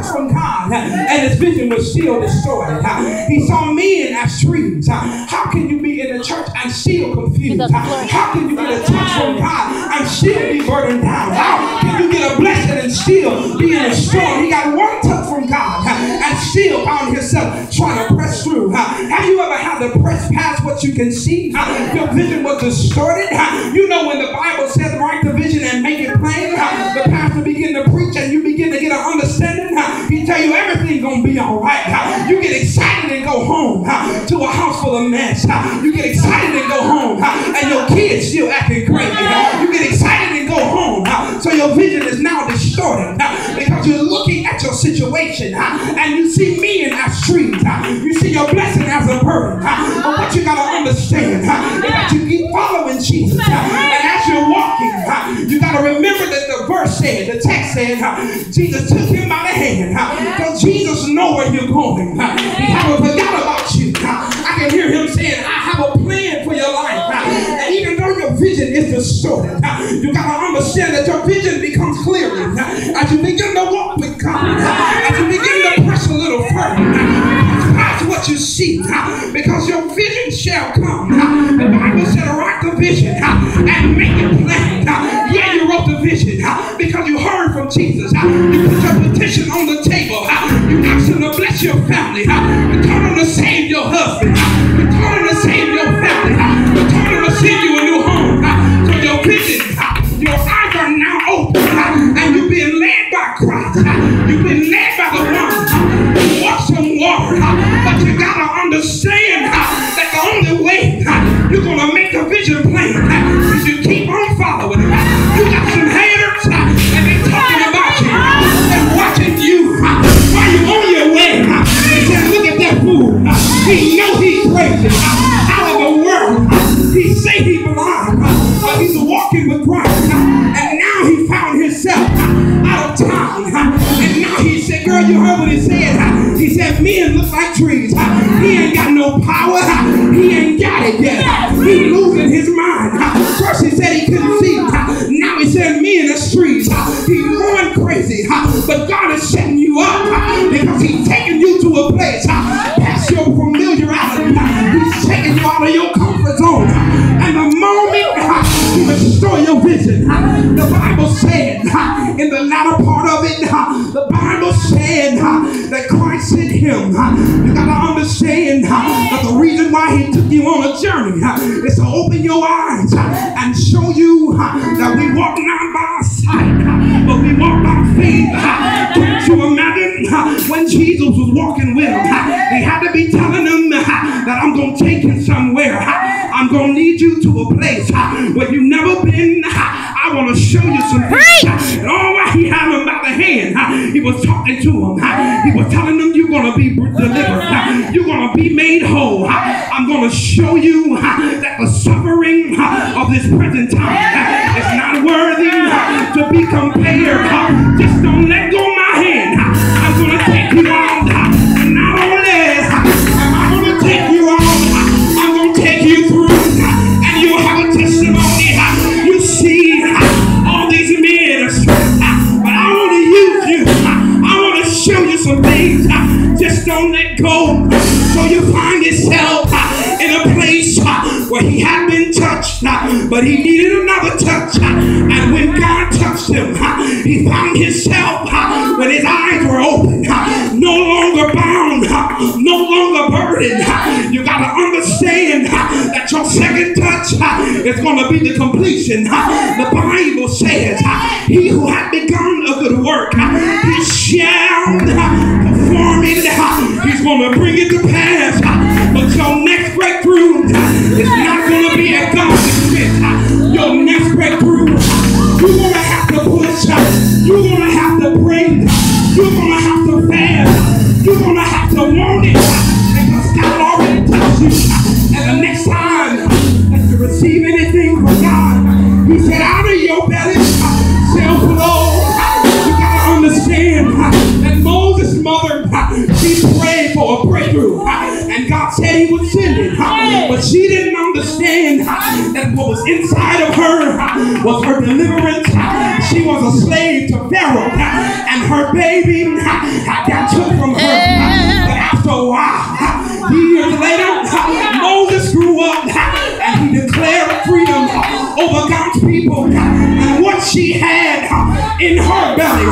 touch from God, and his vision was still distorted. He saw men as trees. How can you be in the church and still confused? How can you get a touch from God and still be burdened down? How can you get a blessing and still be in a storm? He got one touch from God and still found himself trying to press through. Have you ever had to press past what you can see? Your vision was distorted. You know when the Bible says write the vision and make it plain, the pastor begin to preach and you begin to get an understanding. He tell you everything's going to be all right. You get excited and go home to a house full of mess. You get excited and go home and your kids still acting crazy. You get excited and go home so your vision is now distorted because you're looking at your situation and you see men as trees. You see your blessing as a burden. But what you got to understand is that you keep following Jesus. And as you're walking, you got to remember that the verse said, the text said, Jesus took him by the hand. So Jesus knows where you're going. He haven't forgot about you. I can hear him saying, I have a plan for your life. And even though your vision is distorted, you got to understand that your vision becomes clearer as you begin to walk with God, as you begin to press a little further. That's what you see, because your vision shall come. The Bible said, write the vision and make it plain. Yeah, you wrote the vision because you heard from Jesus. You put your petition on the table. You asked him to bless your family. You told him to save your husband. You told him to save your family. You told him to send you a new home. So your vision, your eyes are now open, and you've been led by Christ. You've been led by the one who walks on water. But you gotta understand that the only way you're gonna make the vision plain is you keep on following it. You got some haters and they talking about you and watching you while you're on your way. They say, look at that fool. He knows he's crazy. Out of the world. He say he blind, but he's walking with Christ. And now he found himself out of town. And now he said, girl, you heard what he said. He said, men look like trees. He ain't got no power. He ain't got it yet. He's losing his mind. First he said he couldn't see. Now he said men are trees. He's going crazy. But God is setting you up because he's taking you to a place past your familiarity. He's taking you out of your comfort zone. And the moment you restore your vision, the Bible said in the latter part of it, the Bible said that Christ sent him. You got to understand that the reason why he took you on a journey is to open your eyes and show you that we walk not by sight, but we walk by faith. Can't you imagine when Jesus was walking with him? He had to be telling them that I'm going to take you somewhere. I'm going to lead you to a place where you've never been. I want to show you some things. And all while he had him by the hand, he was talking to him. He was telling them, you're going to be delivered. You're going to be made whole. I'm going to show you that the suffering of this present time is not worthy to be compared. Just don't let go of my hand. I'm going to take you on. And not only am I going to take you on, I'm going to take you through. And you'll have a testimony. You see all these ministries, but I want to use you. I want to show you some things. Just don't let go. So you find yourself in a place where he had been touched, but he needed another touch. And when God touched him, he found himself when his eyes were open, no longer bound, no longer burdened. You got to understand that your second touch is going to be the completion. The Bible says, he who hath begun a good work, he shall perform it. He's going to bring it to pass. But your next breakthrough is not going to be at God's expense. Your next breakthrough, you're going to have to push. You're going to have to pray. You're going to have to fast. You're going to have to want it. Because God already touched you. And the next time that you receive anything from God, he said, out of your belly shall flow. You got to understand that Moses' mother, she prayed for a breakthrough. And God said he would send it. But she didn't understand that what was inside of her was her deliverance. She was a slave to Pharaoh. And her baby got took from her. But after a while, years later, Moses grew up and he declared freedom over God's people. And what she had in her belly